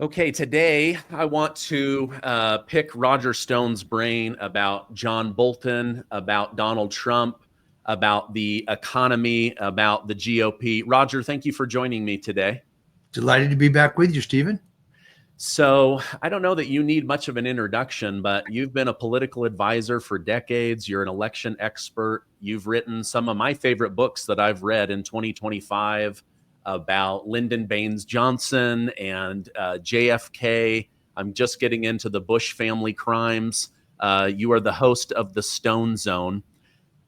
Okay, today I want to pick Roger Stone's brain about John Bolton, about Donald Trump, about the economy, about the GOP. Roger, thank you for joining me today. Delighted to be back with you, Stephen. So, I don't know that you need much of an introduction, but you've been a political advisor for decades. You're an election expert. You've written some of my favorite books that I've read in 2025 about Lyndon Baines Johnson and JFK. I'm just getting into the Bush family crimes. You are the host of the Stone Zone.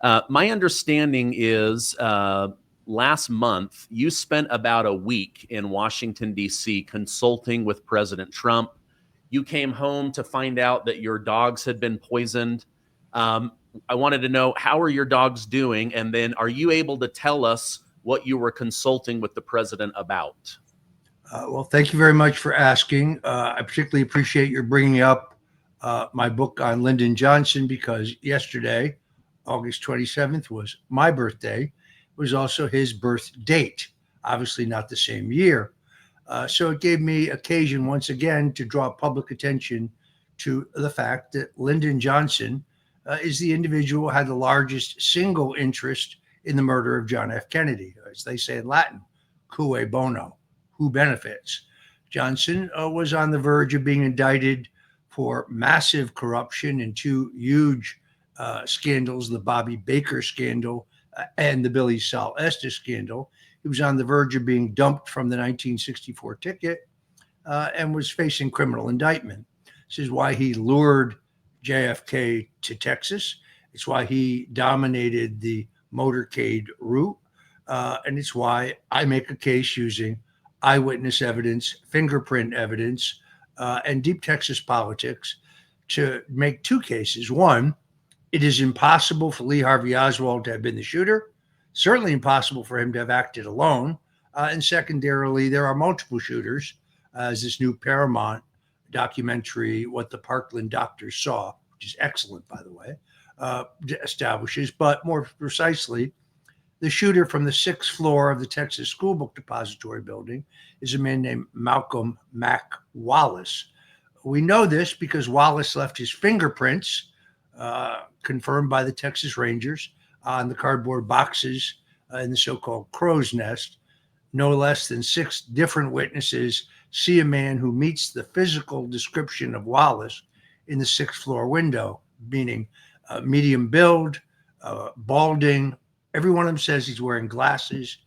My understanding is last month, you spent about a week in Washington, D.C., consulting with President Trump. You came home to find out that your dogs had been poisoned. I wanted to know, how are your dogs doing? And then are you able to tell us what you were consulting with the president about? Well, thank you very much for asking. I particularly appreciate your bringing up my book on Lyndon Johnson because yesterday, August 27th, was my birthday. It was also his birth date, obviously not the same year. So it gave me occasion once again to draw public attention to the fact that Lyndon Johnson is the individual who had the largest single interest in the murder of John F. Kennedy, as they say in Latin, cui bono, who benefits. Johnson was on the verge of being indicted for massive corruption in two huge scandals, the Bobby Baker scandal and the Billy Saul Estes scandal. He was on the verge of being dumped from the 1964 ticket and was facing criminal indictment. This is why he lured JFK to Texas. It's why he dominated the motorcade route. And it's why I make a case using eyewitness evidence, fingerprint evidence, and deep Texas politics to make two cases. One, it is impossible for Lee Harvey Oswald to have been the shooter, certainly impossible for him to have acted alone. And secondarily, there are multiple shooters, as this new Paramount documentary, What the Parkland Doctors Saw, which is excellent, by the way, establishes. But more precisely, the shooter from the sixth floor of the Texas School Book Depository building is a man named Malcolm Mack Wallace. We know this because Wallace left his fingerprints, confirmed by the Texas Rangers, on the cardboard boxes in the so-called crow's nest. No less than 6 different witnesses see a man who meets the physical description of Wallace in the sixth floor window, meaning medium build, balding. Every one of them says he's wearing glasses.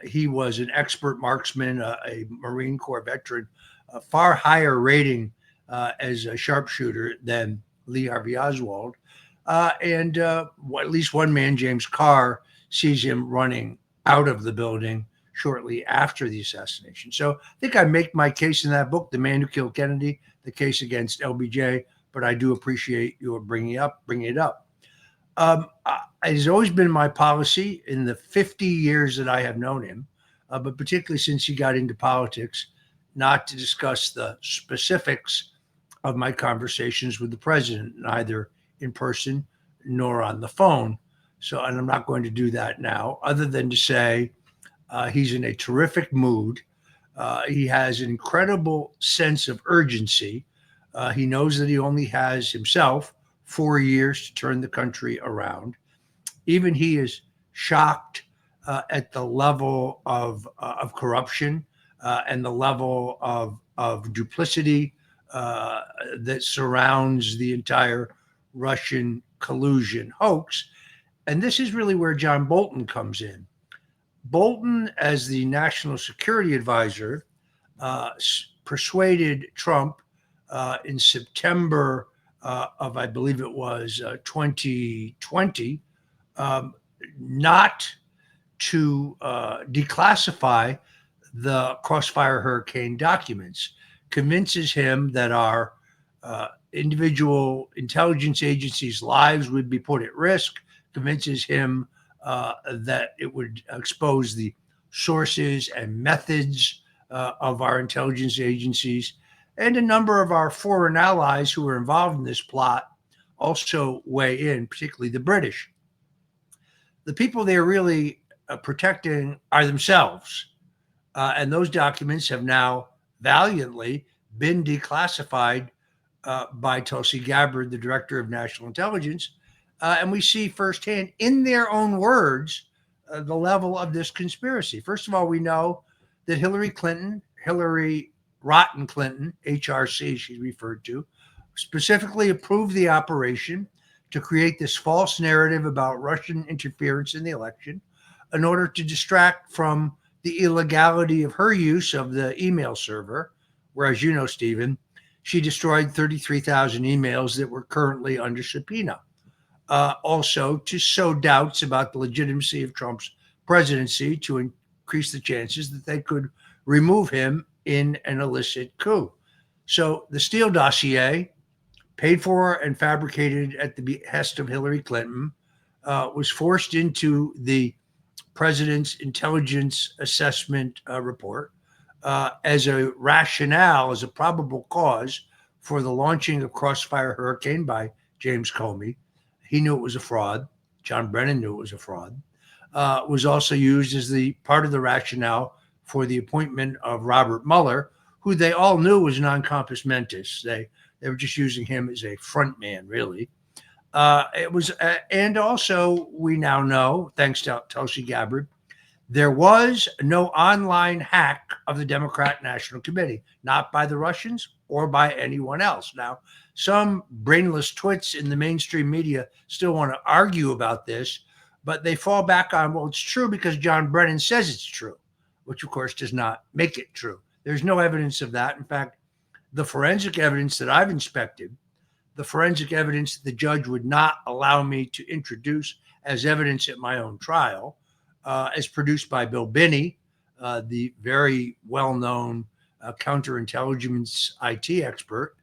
He was an expert marksman, a Marine Corps veteran, a far higher rating as a sharpshooter than Lee Harvey Oswald. And at least one man, James Carr, sees him running out of the building shortly after the assassination. So I think I make my case in that book, The Man Who Killed Kennedy, the case against LBJ, but I do appreciate your bringing it up. It has always been my policy in the 50 years that I have known him, but particularly since he got into politics, not to discuss the specifics of my conversations with the president, neither in person nor on the phone. So, and I'm not going to do that now, other than to say he's in a terrific mood. He has an incredible sense of urgency. He knows that he only has himself 4 years to turn the country around. Even he is shocked at the level of corruption and the level of duplicity that surrounds the entire Russian collusion hoax. And this is really where John Bolton comes in. Bolton, as the national security advisor, persuaded Trump in September of, I believe it was 2020, not to declassify the Crossfire Hurricane documents, convinces him that our individual intelligence agencies' lives would be put at risk, convinces him that it would expose the sources and methods of our intelligence agencies. And a number of our foreign allies who were involved in this plot also weigh in, particularly the British. The people they're really protecting are themselves. And those documents have now valiantly been declassified by Tulsi Gabbard, the director of national intelligence. And we see firsthand, in their own words, the level of this conspiracy. First of all, we know that Hillary Rotten Clinton, HRC, she's referred to, specifically approved the operation to create this false narrative about Russian interference in the election in order to distract from the illegality of her use of the email server, where, as you know, Stephen, she destroyed 33,000 emails that were currently under subpoena. Also, to sow doubts about the legitimacy of Trump's presidency to increase the chances that they could remove him in an illicit coup. So the Steele dossier, paid for and fabricated at the behest of Hillary Clinton, was forced into the president's intelligence assessment report as a rationale, as a probable cause for the launching of Crossfire Hurricane by James Comey. He knew it was a fraud. John Brennan knew it was a fraud. Was also used as the part of the rationale for the appointment of Robert Mueller, who they all knew was non-compos mentis. They were just using him as a front man, really. It was, and also we now know, thanks to Tulsi Gabbard, there was no online hack of the Democrat National Committee, not by the Russians or by anyone else. Now, some brainless twits in the mainstream media still want to argue about this, but they fall back on, well, it's true because John Brennan says it's true, which of course does not make it true. There's no evidence of that. In fact, the forensic evidence that I've inspected, the forensic evidence that the judge would not allow me to introduce as evidence at my own trial, as produced by Bill Binney, the very well-known counterintelligence IT expert,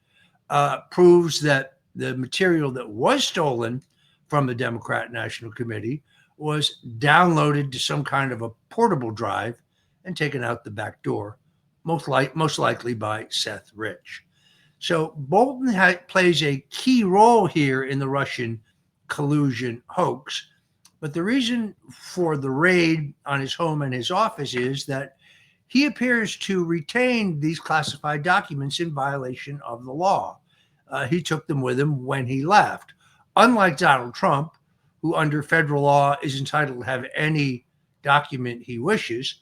proves that the material that was stolen from the Democrat National Committee was downloaded to some kind of a portable drive and taken out the back door, most likely by Seth Rich. So Bolton plays a key role here in the Russian collusion hoax. But the reason for the raid on his home and his office is that he appears to retain these classified documents in violation of the law. He took them with him when he left. Unlike Donald Trump, who under federal law is entitled to have any document he wishes,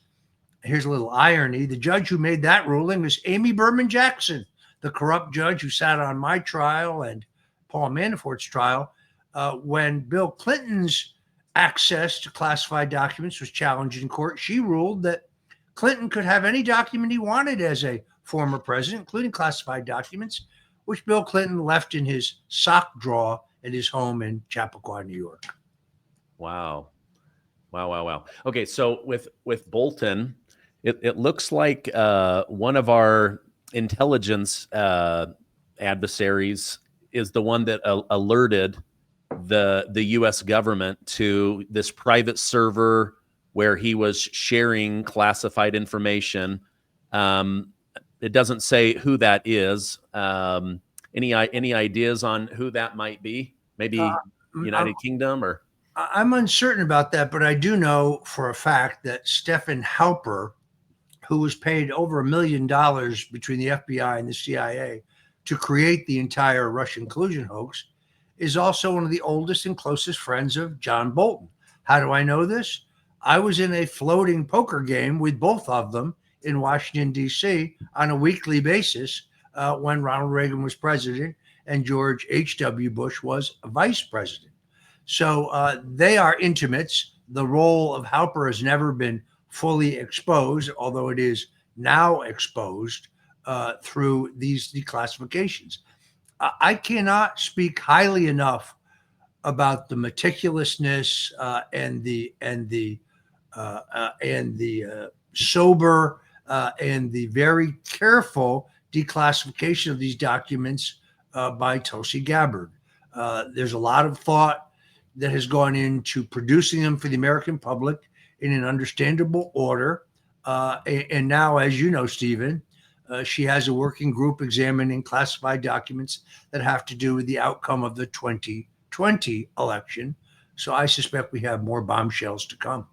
here's a little irony. The judge who made that ruling was Amy Berman Jackson, the corrupt judge who sat on my trial and Paul Manafort's trial when Bill Clinton's access to classified documents was challenged in court. She ruled that Clinton could have any document he wanted as a former president, including classified documents, which Bill Clinton left in his sock drawer at his home in Chappaqua, New York. Wow. Okay, so with Bolton, it looks like one of our intelligence adversaries is the one that alerted the U.S. government to this private server where he was sharing classified information. It doesn't say who that is. Any ideas on who that might be? Maybe United Kingdom or? I'm uncertain about that, but I do know for a fact that Stephen Halper, who was paid over $1 million between the FBI and the CIA to create the entire Russian collusion hoax, is also one of the oldest and closest friends of John Bolton. How do I know this? I was in a floating poker game with both of them in Washington, D.C. on a weekly basis when Ronald Reagan was president and George H.W. Bush was vice president. So they are intimates. The role of Halper has never been fully exposed, although it is now exposed through these declassifications. I cannot speak highly enough about the meticulousness and the sober and the very careful declassification of these documents by Tulsi Gabbard. There's a lot of thought that has gone into producing them for the American public in an understandable order. And now, as you know, Stephen, she has a working group examining classified documents that have to do with the outcome of the 2020 election. So I suspect we have more bombshells to come.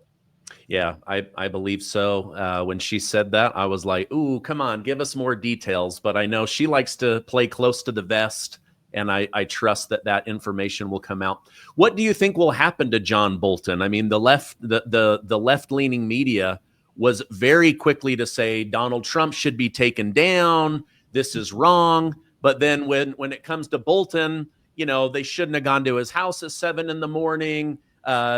Yeah, I believe so. When she said that, I was like, "Ooh, come on, give us more details." But I know she likes to play close to the vest, and I trust that that information will come out. What do you think will happen to John Bolton? I mean, the left leaning media was very quickly to say Donald Trump should be taken down. This is wrong. But then when it comes to Bolton, they shouldn't have gone to his house at 7 in the morning.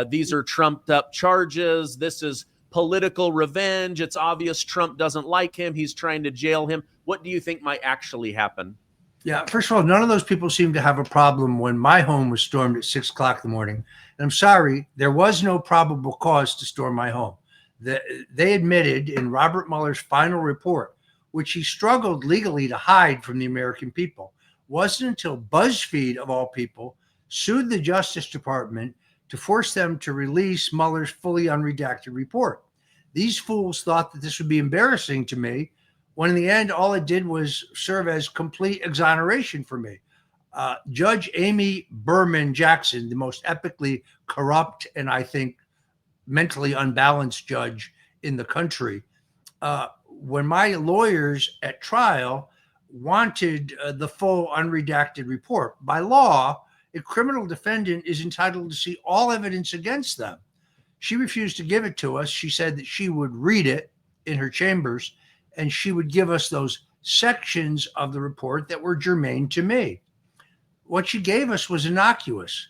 These are trumped up charges. This is political revenge. It's obvious Trump doesn't like him. He's trying to jail him. What do you think might actually happen? Yeah, first of all, none of those people seem to have a problem when my home was stormed at 6 o'clock in the morning. And I'm sorry, there was no probable cause to storm my home. They admitted in Robert Mueller's final report, which he struggled legally to hide from the American people, wasn't until BuzzFeed, of all people, sued the Justice Department to force them to release Mueller's fully unredacted report. These fools thought that this would be embarrassing to me, when in the end, all it did was serve as complete exoneration for me. Judge Amy Berman Jackson, the most epically corrupt and I think mentally unbalanced judge in the country, when my lawyers at trial wanted the full unredacted report, by law, a criminal defendant is entitled to see all evidence against them. She refused to give it to us. She said that she would read it in her chambers and she would give us those sections of the report that were germane to me. What she gave us was innocuous.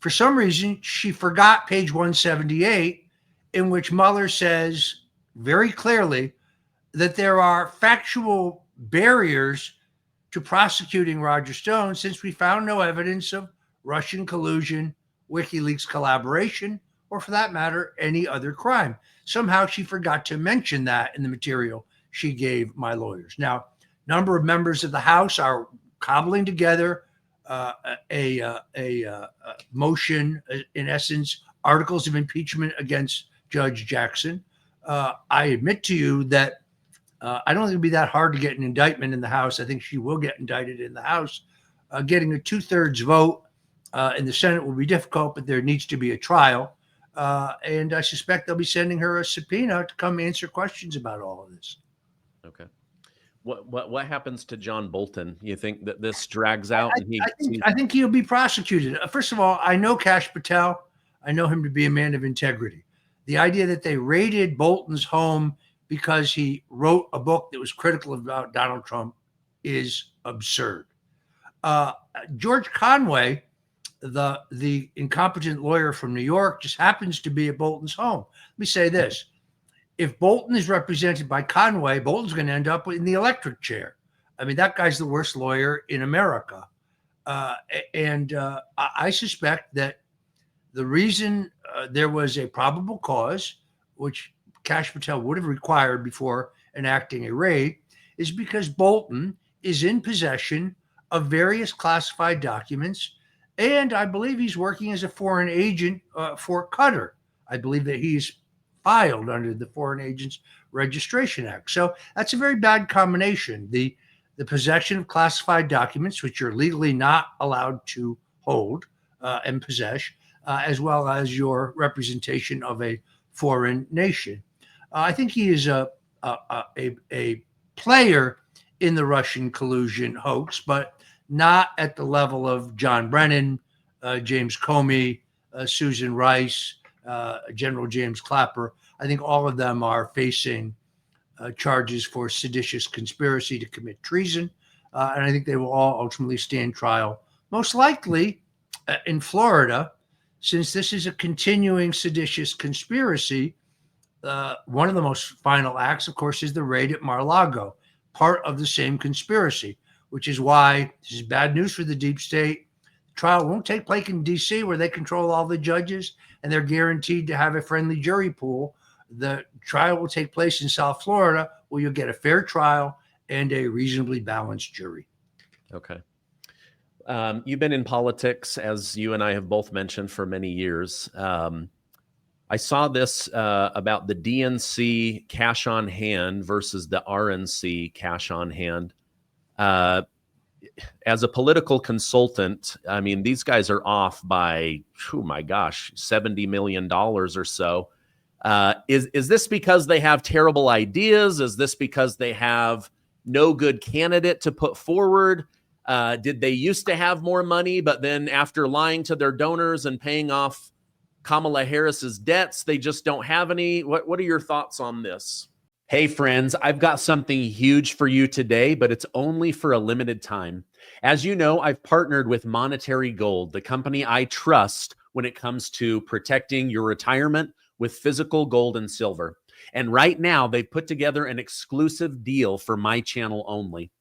For some reason, she forgot page 178, in which Mueller says very clearly that there are factual barriers to prosecuting Roger Stone since we found no evidence of Russian collusion, WikiLeaks collaboration, or for that matter, any other crime. Somehow she forgot to mention that in the material she gave my lawyers. Now, a number of members of the House are cobbling together a motion, in essence, articles of impeachment against Judge Jackson. I admit to you that I don't think it'll be that hard to get an indictment in the House. I think she will get indicted in the House. Getting a 2/3 vote in the Senate will be difficult, but there needs to be a trial. And I suspect they'll be sending her a subpoena to come answer questions about all of this. Okay. What happens to John Bolton? You think that this drags out? I think he'll be prosecuted. First of all, I know Kash Patel. I know him to be a man of integrity. The idea that they raided Bolton's home because he wrote a book that was critical about Donald Trump is absurd. George Conway, the incompetent lawyer from New York, just happens to be at Bolton's home. Let me say this. If Bolton is represented by Conway, Bolton's going to end up in the electric chair. I mean, that guy's the worst lawyer in America. I suspect that the reason there was a probable cause, which Kash Patel would have required before enacting a raid, is because Bolton is in possession of various classified documents. And I believe he's working as a foreign agent for Qatar. I believe that he's filed under the Foreign Agents Registration Act. So that's a very bad combination. The possession of classified documents, which you're legally not allowed to hold and possess, as well as your representation of a foreign nation. I think he is a player in the Russian collusion hoax, but not at the level of John Brennan, James Comey, Susan Rice, General James Clapper. I think all of them are facing charges for seditious conspiracy to commit treason. And I think they will all ultimately stand trial, most likely in Florida, since this is a continuing seditious conspiracy. One of the most final acts, of course, is the raid at Mar-a-Lago, part of the same conspiracy, which is why this is bad news for the deep state. The trial won't take place in D.C., where they control all the judges and they're guaranteed to have a friendly jury pool. The trial will take place in South Florida, where you'll get a fair trial and a reasonably balanced jury. Okay. You've been in politics, as you and I have both mentioned, for many years. I saw this about the DNC cash on hand versus the RNC cash on hand. As a political consultant, I mean, these guys are off by, oh my gosh, $70 million or so. Is this because they have terrible ideas? Is this because they have no good candidate to put forward? Did they used to have more money, but then after lying to their donors and paying off Kamala Harris's debts, they just don't have any? What are your thoughts on this? Hey friends, I've got something huge for you today, but it's only for a limited time. As you know, I've partnered with Monetary Gold, the company I trust when it comes to protecting your retirement with physical gold and silver. And right now, they've put together an exclusive deal for my channel only.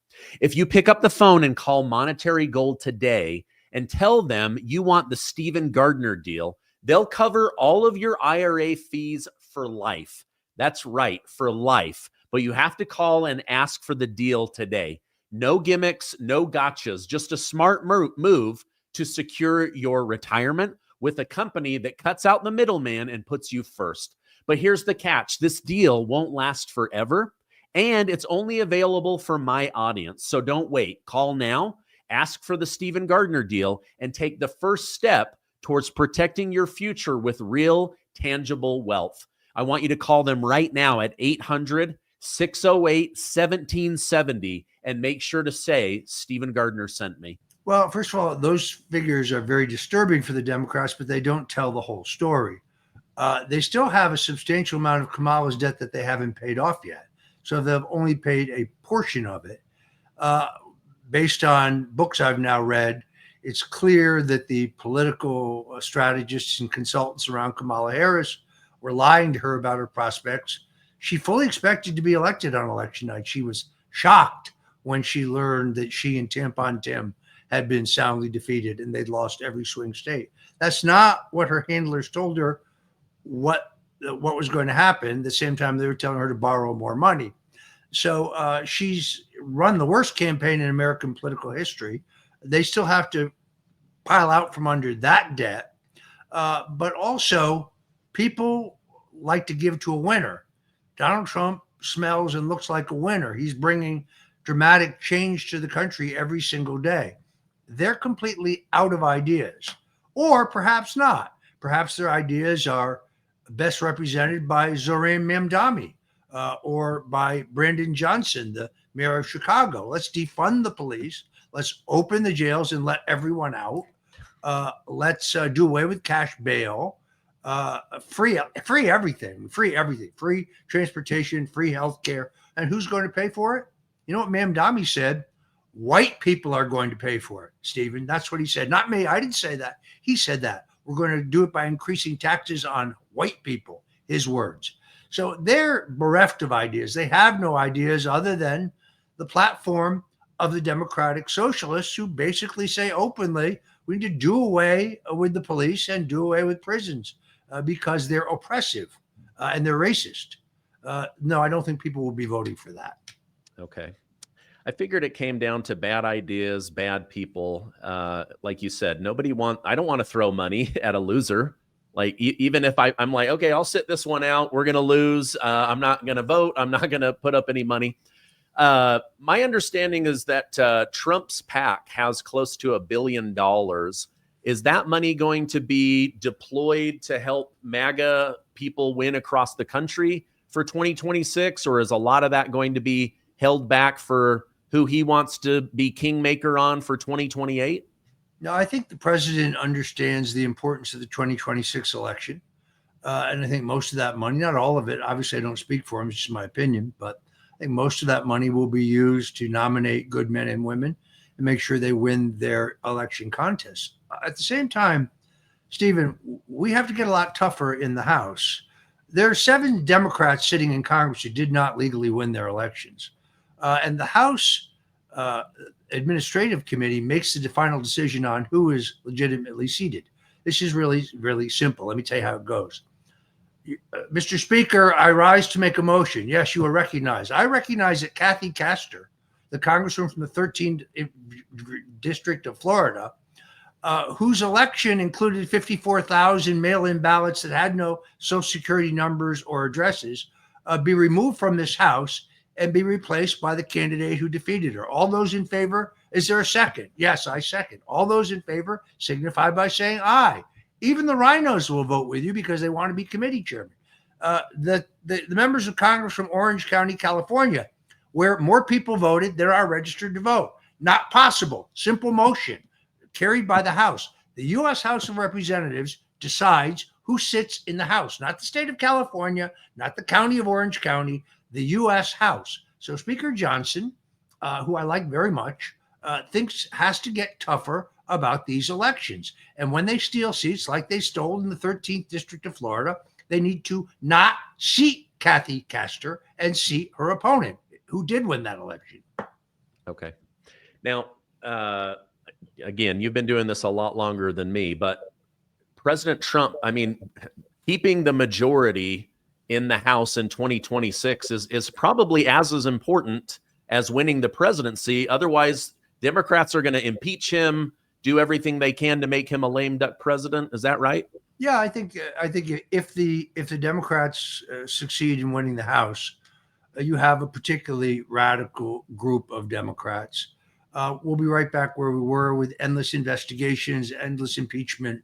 If you pick up the phone and call Monetary Gold today and tell them you want the Stephen Gardner deal, they'll cover all of your IRA fees for life. That's right, for life. But you have to call and ask for the deal today. No gimmicks, no gotchas, just a smart move to secure your retirement with a company that cuts out the middleman and puts you first. But here's the catch. This deal won't last forever, and it's only available for my audience. So don't wait. Call now, ask for the Stephen Gardner deal, and take the first step towards protecting your future with real, tangible wealth. I want you to call them right now at 800-608-1770 and make sure to say Stephen Gardner sent me. Well, first of all, those figures are very disturbing for the Democrats, but they don't tell the whole story. They still have a substantial amount of Kamala's debt that they haven't paid off yet. So they've only paid a portion of it. Based on books I've now read, it's clear that the political strategists and consultants around Kamala Harris were lying to her about her prospects. She fully expected to be elected on election night. She was shocked when she learned that she and Tampon Tim had been soundly defeated and they'd lost every swing state. That's not what her handlers told her what was going to happen. At the same time, they were telling her to borrow more money. So she's run the worst campaign in American political history. They still have to pile out from under that debt. But also, people like to give to a winner. Donald Trump smells and looks like a winner. He's bringing dramatic change to the country every single day. They're completely out of ideas, or perhaps not. Perhaps their ideas are best represented by Zoran Mamdani or by Brandon Johnson, the mayor of Chicago. Let's defund the police. Let's open the jails and let everyone out. Let's do away with cash bail. Free everything, free transportation, free healthcare. And who's going to pay for it? You know what Mamdani said? White people are going to pay for it, Stephen. That's what he said. Not me. I didn't say that. He said that. We're going to do it by increasing taxes on white people, his words. So they're bereft of ideas. They have no ideas other than the platform of the Democratic Socialists, who basically say openly, we need to do away with the police and do away with prisons because they're oppressive and they're racist. No, I don't think people will be voting for that. Okay. I figured it came down to bad ideas, bad people. Like you said, I don't want to throw money at a loser. Like even if I'm like, okay, I'll sit this one out. We're going to lose. I'm not going to vote. I'm not going to put up any money. My understanding is that Trump's PAC has close to $1 billion. Is that money going to be deployed to help MAGA people win across the country for 2026? Or is a lot of that going to be held back for who he wants to be kingmaker on for 2028? No, I think the president understands the importance of the 2026 election. And I think most of that money, not all of it, obviously I don't speak for him, it's just my opinion, but I think most of that money will be used to nominate good men and women and make sure they win their election contests. At the same time, Stephen, we have to get a lot tougher in the House. There are 7 Democrats sitting in Congress who did not legally win their elections. And the House Administrative Committee makes the final decision on who is legitimately seated. This is really, really simple. Let me tell you how it goes. Mr. Speaker, I rise to make a motion. Yes, you are recognized. I recognize that Kathy Castor, the congresswoman from the 13th District of Florida, whose election included 54,000 mail-in ballots that had no Social Security numbers or addresses, be removed from this House and be replaced by the candidate who defeated her. All those in favor, is there a second? Yes, I second. All those in favor signify by saying aye. Even the rhinos will vote with you because they want to be committee chairman. the members of Congress from Orange County, California, where more people voted than are registered to vote. Not possible. Simple motion carried by the House. The U.S. House of Representatives decides who sits in the House, not the state of California, not the county of Orange County, the U.S. House. So Speaker Johnson, who I like very much, thinks has to get tougher about these elections. And when they steal seats like they stole in the 13th District of Florida, they need to not seat Kathy Castor and seat her opponent, who did win that election. Okay. Now, again, you've been doing this a lot longer than me, but President Trump, I mean, keeping the majority in the House in 2026 is probably as important as winning the presidency. Otherwise, Democrats are going to impeach him, do everything they can to make him a lame duck president. Is that right? Yeah, I think if the Democrats succeed in winning the House, you have a particularly radical group of Democrats. We'll be right back where we were with endless investigations, endless impeachment.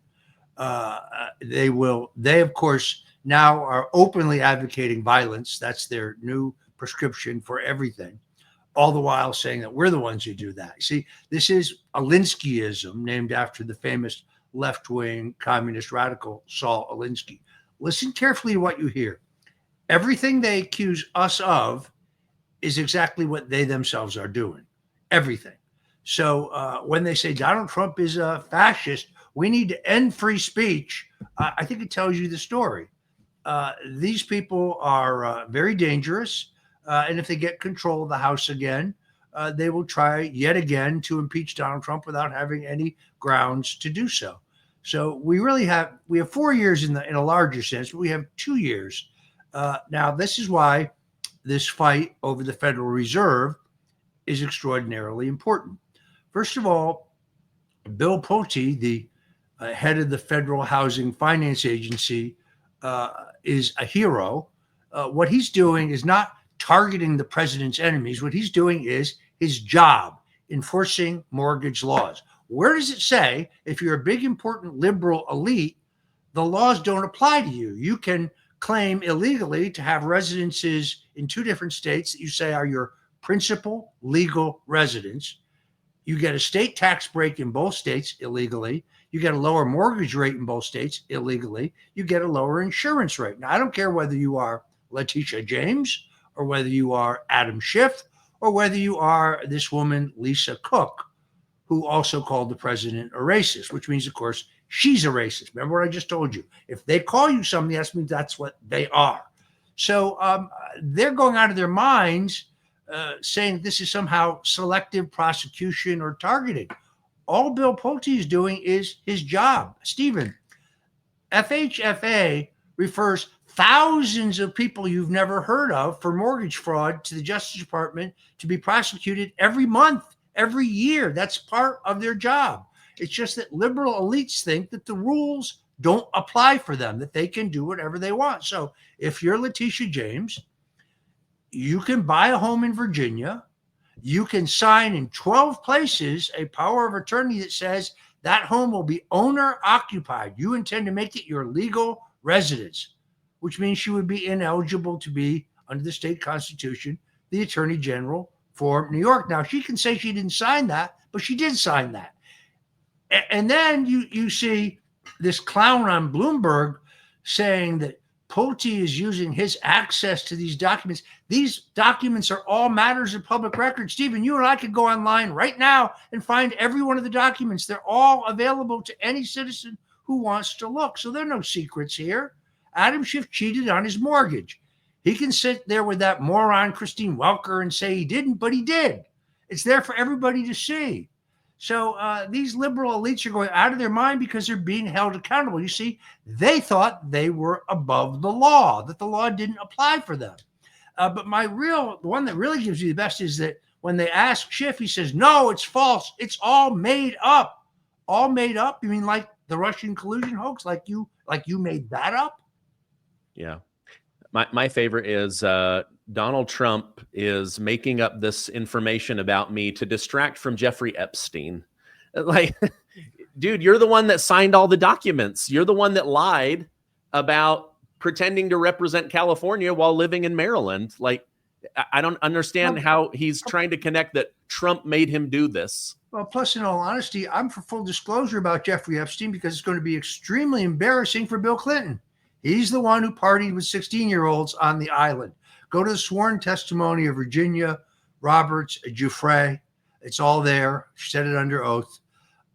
They of course now are openly advocating violence. That's their new prescription for everything, all the while saying that we're the ones who do that. See, this is Alinskyism, named after the famous left-wing communist radical Saul Alinsky. Listen carefully to what you hear. Everything they accuse us of is exactly what they themselves are doing. Everything. So when they say Donald Trump is a fascist, we need to end free speech, I think it tells you the story. These people are very dangerous. And if they get control of the House again, they will try yet again to impeach Donald Trump without having any grounds to do so. So we have 4 years in a larger sense, but we have 2 years. Now, this is why this fight over the Federal Reserve is extraordinarily important. First of all, Bill Pulte, the head of the Federal Housing Finance Agency, is a hero. What he's doing is not targeting the president's enemies. What he's doing is his job, enforcing mortgage laws. Where does it say if you're a big, important liberal elite, the laws don't apply to you? You can claim illegally to have residences in 2 different states that you say are your principal legal residence. You get a state tax break in both states illegally. You get a lower mortgage rate in both states illegally. You get a lower insurance rate. Now, I don't care whether you are Letitia James or whether you are Adam Schiff or whether you are this woman, Lisa Cook, who also called the president a racist, which means, of course, she's a racist. Remember what I just told you? If they call you something, that means that's what they are. So they're going out of their minds saying this is somehow selective prosecution or targeting. All Bill Pulte is doing is his job. Stephen, FHFA refers thousands of people you've never heard of for mortgage fraud to the Justice Department to be prosecuted every month, every year. That's part of their job. It's just that liberal elites think that the rules don't apply for them, that they can do whatever they want. So if you're Letitia James, you can buy a home in Virginia. You can sign in 12 places a power of attorney that says that home will be owner occupied. You intend to make it your legal residence, which means she would be ineligible to be, under the state constitution, the attorney general for New York. Now, she can say she didn't sign that, but she did sign that. And then you see this clown on Bloomberg saying that Pulte is using his access to these documents. These documents are all matters of public record. Stephen, you and I could go online right now and find every one of the documents. They're all available to any citizen who wants to look. So there are no secrets here. Adam Schiff cheated on his mortgage. He can sit there with that moron Christine Welker and say he didn't, but he did. It's there for everybody to see. So these liberal elites are going out of their mind because they're being held accountable. You see, they thought they were above the law, that the law didn't apply for them. But the one that really gives you the best is that when they ask Schiff, he says, no, it's false. It's all made up. All made up? You mean like the Russian collusion hoax? Like you made that up? Yeah. My favorite is Donald Trump is making up this information about me to distract from Jeffrey Epstein. Like, dude, you're the one that signed all the documents. You're the one that lied about pretending to represent California while living in Maryland. Like, I don't understand how he's trying to connect that Trump made him do this. Well, plus, in all honesty, I'm for full disclosure about Jeffrey Epstein because it's going to be extremely embarrassing for Bill Clinton. He's the one who partied with 16-year-olds on the island. Go to the sworn testimony of Virginia Roberts Giuffre. It's all there. She said it under oath.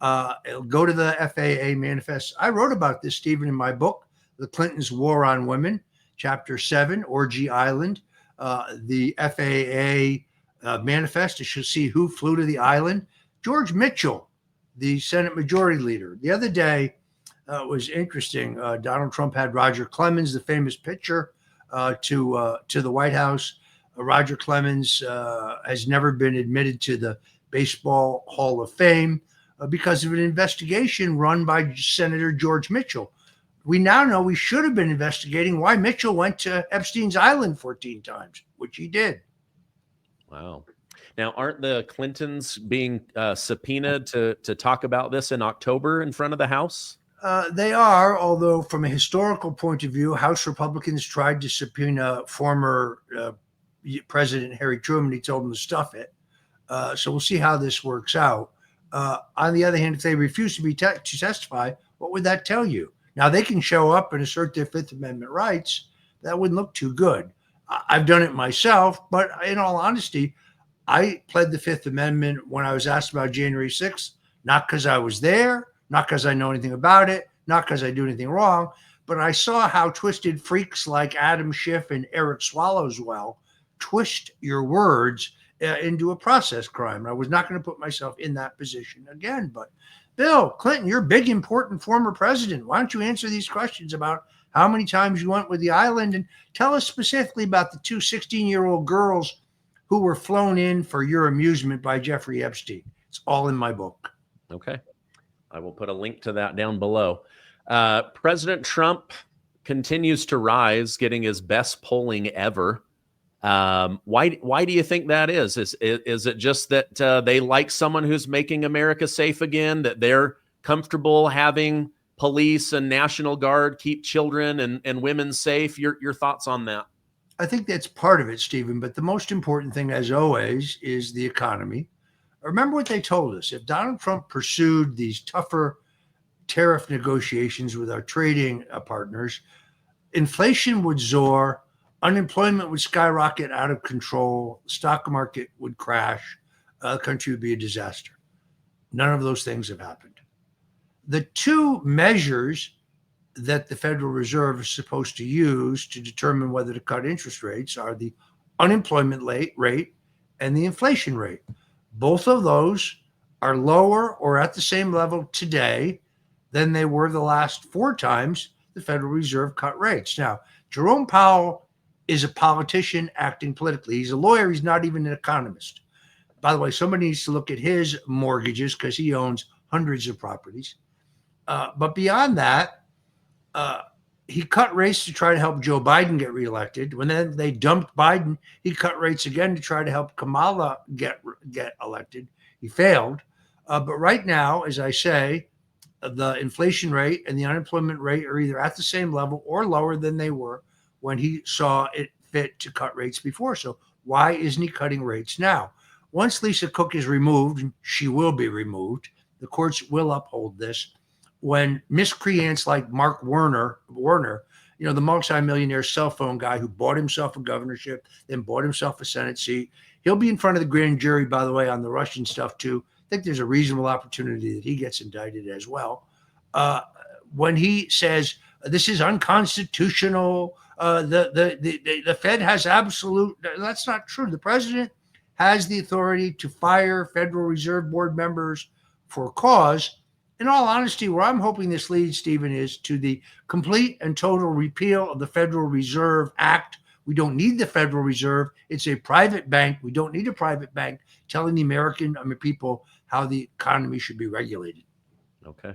Go to the FAA manifest. I wrote about this, Stephen, in my book, The Clintons' War on Women, Chapter 7, Orgy Island. The FAA manifest, you should see who flew to the island. George Mitchell, the Senate Majority Leader. The other day was interesting. Donald Trump had Roger Clemens, the famous pitcher, to the White House. Roger Clemens has never been admitted to the Baseball Hall of Fame because of an investigation run by Senator George Mitchell. We now know we should have been investigating why Mitchell went to Epstein's Island 14 times, which he did. Wow. Now, aren't the Clintons being subpoenaed to talk about this in October in front of the House? They are, although from a historical point of view, House Republicans tried to subpoena former President Harry Truman. He told them to stuff it. So we'll see how this works out. On the other hand, if they refuse to to testify, what would that tell you? Now, they can show up and assert their Fifth Amendment rights. That wouldn't look too good. I've done it myself, but in all honesty, I pled the Fifth Amendment when I was asked about January 6th, not because I was there, not because I know anything about it, not because I do anything wrong, but I saw how twisted freaks like Adam Schiff and Eric Swallowswell twist your words into a process crime. I was not going to put myself in that position again. But Bill Clinton, you're a big, important former president. Why don't you answer these questions about how many times you went with the island and tell us specifically about the two 16-year-old girls who were flown in for your amusement by Jeffrey Epstein. It's all in my book. Okay. I will put a link to that down below. President Trump continues to rise, getting his best polling ever. Why do you think that is? Is it just that they like someone who's making America safe again, that they're comfortable having police and National Guard keep children and women safe? Your thoughts on that? I think that's part of it, Stephen. But the most important thing, as always, is the economy. Remember what they told us. If Donald Trump pursued these tougher tariff negotiations with our trading partners, inflation would soar, unemployment would skyrocket out of control, the stock market would crash, the country would be a disaster. None of those things have happened. The two measures that the Federal Reserve is supposed to use to determine whether to cut interest rates are the unemployment rate and the inflation rate. Both of those are lower or at the same level today than they were the last 4 times the Federal Reserve cut rates. Now, Jerome Powell is a politician acting politically. He's a lawyer. He's not even an economist. By the way, somebody needs to look at his mortgages because he owns hundreds of properties. But beyond that, he cut rates to try to help Joe Biden get reelected. When then they dumped Biden, he cut rates again to try to help Kamala get elected. He failed. But right now, as I say, the inflation rate and the unemployment rate are either at the same level or lower than they were when he saw it fit to cut rates before. So why isn't he cutting rates now? Once Lisa Cook is removed, and she will be removed, the courts will uphold this. When miscreants like Mark Warner, the multimillionaire cell phone guy who bought himself a governorship, then bought himself a Senate seat, he'll be in front of the grand jury, by the way, on the Russian stuff too. I think there's a reasonable opportunity that he gets indicted as well. When he says this is unconstitutional, the Fed has absolute, that's not true. The president has the authority to fire Federal Reserve Board members for cause. In all honesty, where I'm hoping this leads, Stephen, is to the complete and total repeal of the Federal Reserve Act. We don't need the Federal Reserve. It's a private bank. We don't need a private bank telling the American people how the economy should be regulated. Okay.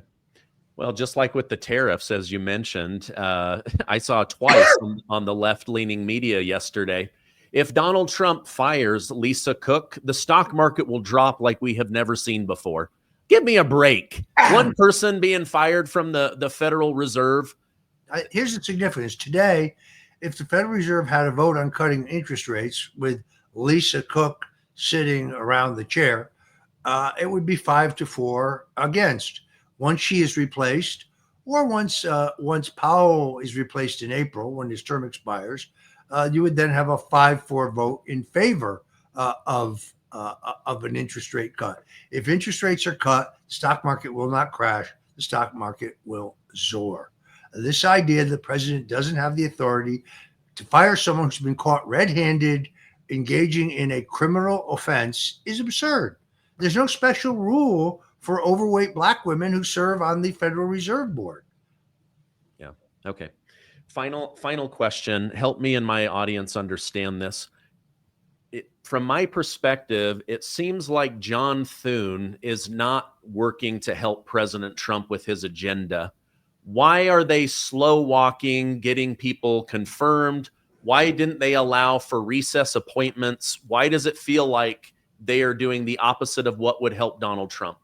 Well, just like with the tariffs, as you mentioned, I saw twice on the left-leaning media yesterday. If Donald Trump fires Lisa Cook, the stock market will drop like we have never seen before. Give me a break. One person being fired from the Federal Reserve. Here's the significance. Today, if the Federal Reserve had a vote on cutting interest rates with Lisa Cook sitting around the chair, it would be 5-4 against. Once she is replaced, or once Powell is replaced in April when his term expires, you would then have a 5-4 vote in favor of an interest rate cut. If interest rates are cut, the stock market will not crash. The stock market will soar. This idea that the president doesn't have the authority to fire someone who's been caught red-handed engaging in a criminal offense is absurd. There's no special rule for overweight black women who serve on the Federal Reserve Board. Yeah. Okay. Final question. Help me and my audience understand this. From my perspective, it seems like John Thune is not working to help President Trump with his agenda. Why are they slow walking, getting people confirmed? Why didn't they allow for recess appointments? Why does it feel like they are doing the opposite of what would help Donald Trump?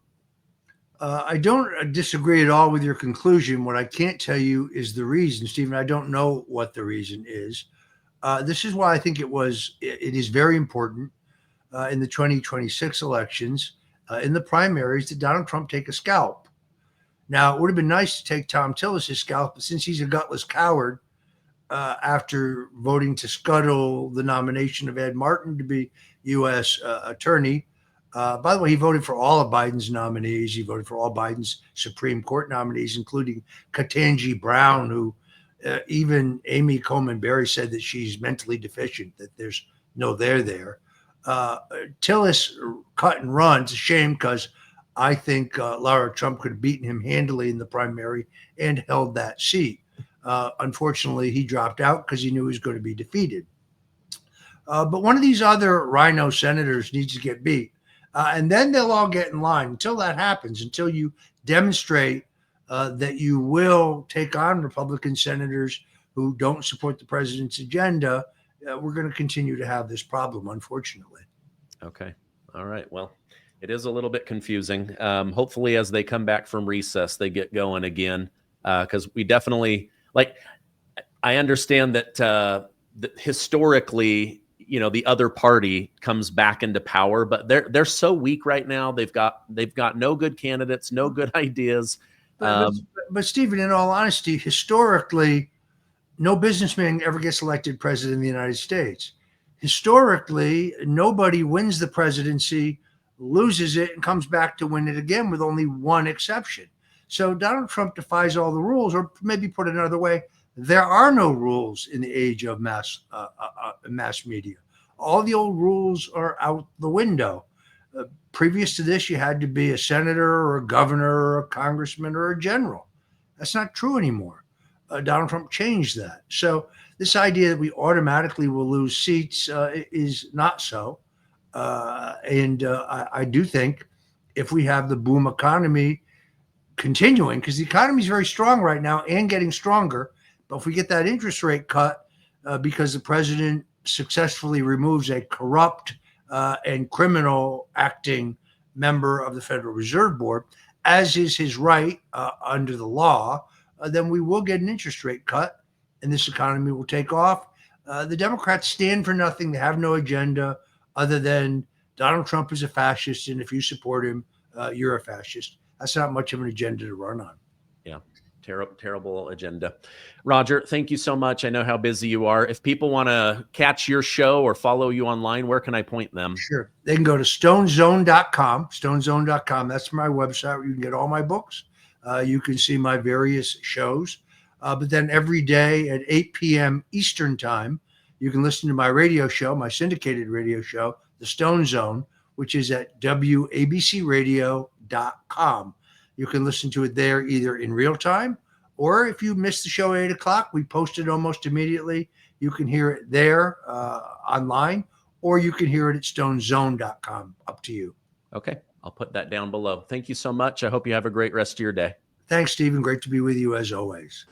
I don't disagree at all with your conclusion. What I can't tell you is the reason, Stephen. I don't know what the reason is. This is why I think it is very important in the 2026 elections, in the primaries, that Donald Trump take a scalp. Now, it would have been nice to take Tom Tillis' scalp, but since he's a gutless coward, after voting to scuttle the nomination of Ed Martin to be U.S. attorney. By the way, he voted for all of Biden's nominees. He voted for all Biden's Supreme Court nominees, including Ketanji Brown, who even Amy Coney Barrett said that she's mentally deficient, that there's no there. Tillis cut and run. It's a shame because I think Lara Trump could have beaten him handily in the primary and held that seat. Unfortunately, he dropped out because he knew he was going to be defeated. But one of these other rhino senators needs to get beat. And then they'll all get in line. Until that happens, until you demonstrate that you will take on Republican senators who don't support the president's agenda, we're going to continue to have this problem, unfortunately. Okay. All right. Well, it is a little bit confusing. Hopefully, as they come back from recess, they get going again, because we definitely, I understand that historically, the other party comes back into power, but they're so weak right now. They've got no good candidates, no good ideas. But Stephen, in all honesty, historically, no businessman ever gets elected president of the United States. Historically, nobody wins the presidency, loses it, and comes back to win it again, with only one exception. So Donald Trump defies all the rules, or maybe put another way, there are no rules in the age of mass media. All the old rules are out the window. Previous to this, you had to be a senator or a governor or a congressman or a general. That's not true anymore. Donald Trump changed that. So this idea that we automatically will lose seats is not so. I do think if we have the boom economy continuing, because the economy is very strong right now and getting stronger, but if we get that interest rate cut because the president successfully removes a corrupt and criminal acting member of the Federal Reserve Board, as is his right under the law, then we will get an interest rate cut and this economy will take off. The Democrats stand for nothing. They have no agenda other than Donald Trump is a fascist, and if you support him, you're a fascist. That's not much of an agenda to run on. Yeah. Terrible agenda. Roger, thank you so much. I know how busy you are. If people want to catch your show or follow you online, where can I point them? Sure. They can go to stonezone.com, stonezone.com. That's my website where you can get all my books. You can see my various shows. But then every day at 8 p.m. Eastern time, you can listen to my radio show, my syndicated radio show, The Stone Zone, which is at wabcradio.com. You can listen to it there either in real time, or if you missed the show at 8 o'clock, we post it almost immediately. You can hear it there online, or you can hear it at stonezone.com. Up to you. Okay. I'll put that down below. Thank you so much. I hope you have a great rest of your day. Thanks, Stephen. Great to be with you as always.